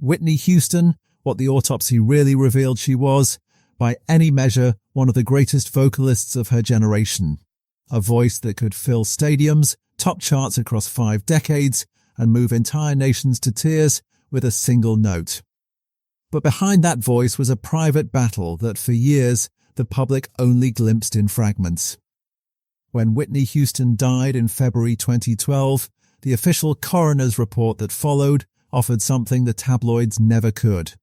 Whitney Houston, what the autopsy really revealed she was, by any measure, one of the greatest vocalists of her generation. A voice that could fill stadiums, top charts across 5 decades, and move entire nations to tears with a single note. But behind that voice was a private battle that for years the public only glimpsed in fragments. When Whitney Houston died in February 2012, the official coroner's report that followed offered something the tabloids never could: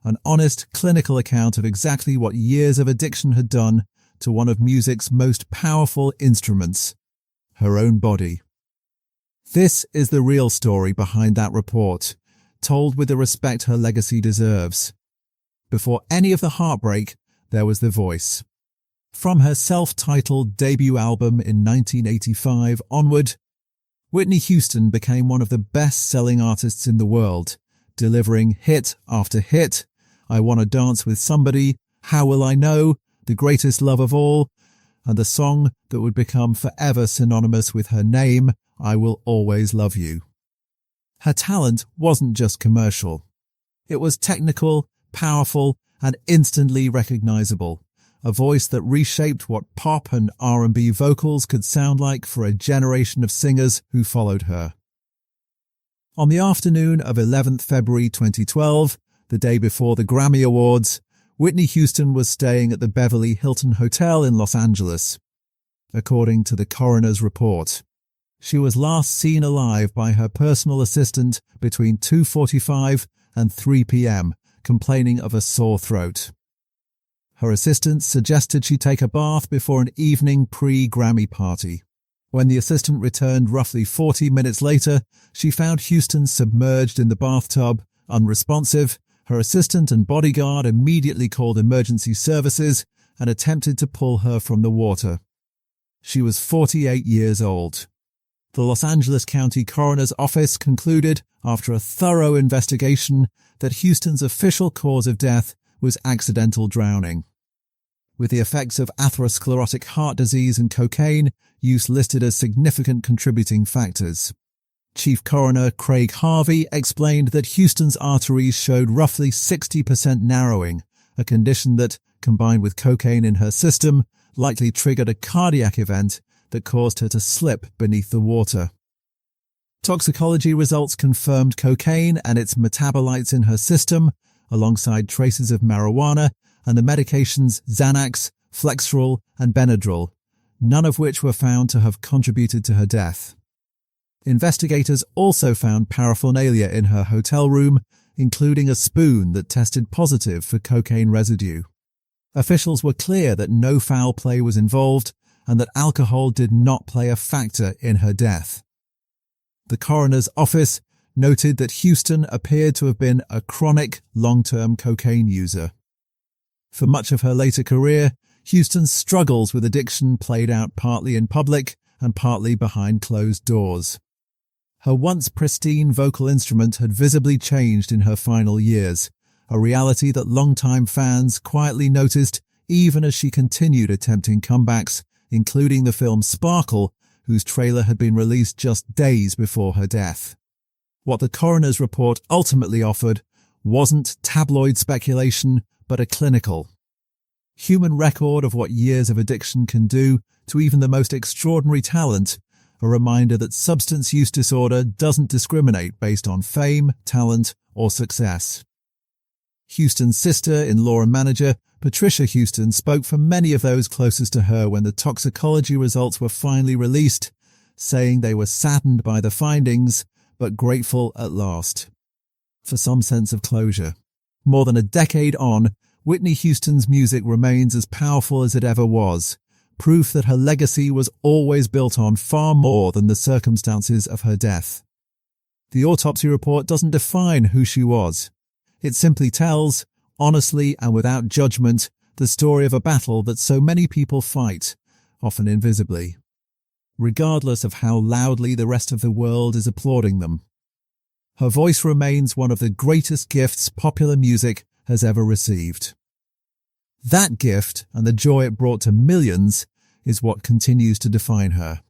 an honest clinical account of exactly what years of addiction had done to one of music's most powerful instruments, her own body. This is the real story behind that report, told with the respect her legacy deserves. Before any of the heartbreak, there was the voice. From her self-titled debut album in 1985 onward, Whitney Houston became one of the best-selling artists in the world, delivering hit after hit: I Wanna Dance with Somebody, How Will I Know, The Greatest Love of All, and the song that would become forever synonymous with her name, I Will Always Love You. Her talent wasn't just commercial. It was technical, powerful, and instantly recognizable, a voice that reshaped what pop and R&B vocals could sound like for a generation of singers who followed her. On the afternoon of 11th February 2012, the day before the Grammy Awards, Whitney Houston was staying at the Beverly Hilton Hotel in Los Angeles. According to the coroner's report, she was last seen alive by her personal assistant between 2:45 and 3 p.m., complaining of a sore throat. Her assistant suggested she take a bath before an evening pre-Grammy party. When the assistant returned roughly 40 minutes later, she found Houston submerged in the bathtub, unresponsive. Her assistant and bodyguard immediately called emergency services and attempted to pull her from the water. She was 48 years old. The Los Angeles County Coroner's Office concluded, after a thorough investigation, that Houston's official cause of death was accidental drowning. With the effects of atherosclerotic heart disease and cocaine use listed as significant contributing factors. Chief Coroner Craig Harvey explained that Houston's arteries showed roughly 60% narrowing, a condition that, combined with cocaine in her system, likely triggered a cardiac event that caused her to slip beneath the water. Toxicology results confirmed cocaine and its metabolites in her system, alongside traces of marijuana and the medications Xanax, Flexeril, and Benadryl, none of which were found to have contributed to her death. Investigators also found paraphernalia in her hotel room, including a spoon that tested positive for cocaine residue. Officials were clear that no foul play was involved and that alcohol did not play a factor in her death. The coroner's office noted that Houston appeared to have been a chronic, long-term cocaine user. For much of her later career, Houston's struggles with addiction played out partly in public and partly behind closed doors. Her once pristine vocal instrument had visibly changed in her final years, a reality that longtime fans quietly noticed even as she continued attempting comebacks, including the film Sparkle, whose trailer had been released just days before her death. What the coroner's report ultimately offered wasn't tabloid speculation, but a clinical, human record of what years of addiction can do to even the most extraordinary talent, a reminder that substance use disorder doesn't discriminate based on fame, talent, or success. Houston's sister-in-law and manager, Patricia Houston, spoke for many of those closest to her when the toxicology results were finally released, saying they were saddened by the findings, but grateful at last. For some sense of closure. More than a decade on, Whitney Houston's music remains as powerful as it ever was, proof that her legacy was always built on far more than the circumstances of her death. The autopsy report doesn't define who she was. It simply tells, honestly and without judgment, the story of a battle that so many people fight, often invisibly, regardless of how loudly the rest of the world is applauding them. Her voice remains one of the greatest gifts popular music has ever received. That gift and the joy it brought to millions is what continues to define her.